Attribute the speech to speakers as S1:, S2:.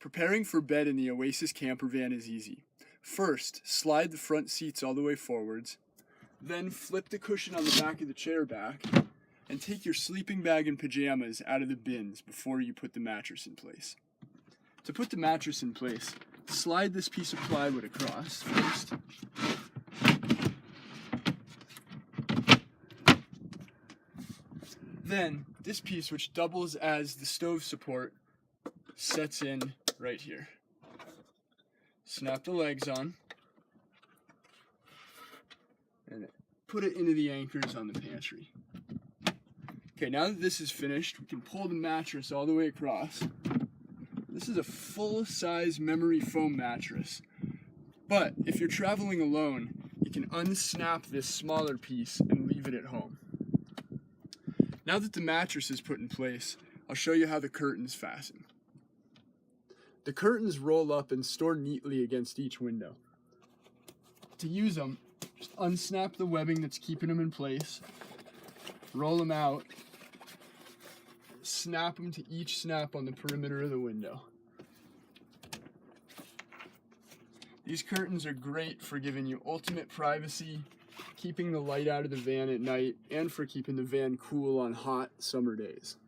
S1: Preparing for bed in the Oasis Campervan is easy. First, slide the front seats all the way forwards, then flip the cushion on the back of the chair back, and take your sleeping bag and pajamas out of the bins before you put the mattress in place. To put the mattress in place, slide this piece of plywood across first. Then, this piece, which doubles as the stove support, sets in right here. Snap the legs on and put it into the anchors on the pantry. Okay, now that this is finished, we can pull the mattress all the way across. This is a full-size memory foam mattress, but if you're traveling alone, you can unsnap this smaller piece and leave it at home. Now that the mattress is put in place, I'll show you how the curtains fasten. The curtains roll up and store neatly against each window. To use them, just unsnap the webbing that's keeping them in place, roll them out, snap them to each snap on the perimeter of the window. These curtains are great for giving you ultimate privacy, keeping the light out of the van at night, and for keeping the van cool on hot summer days.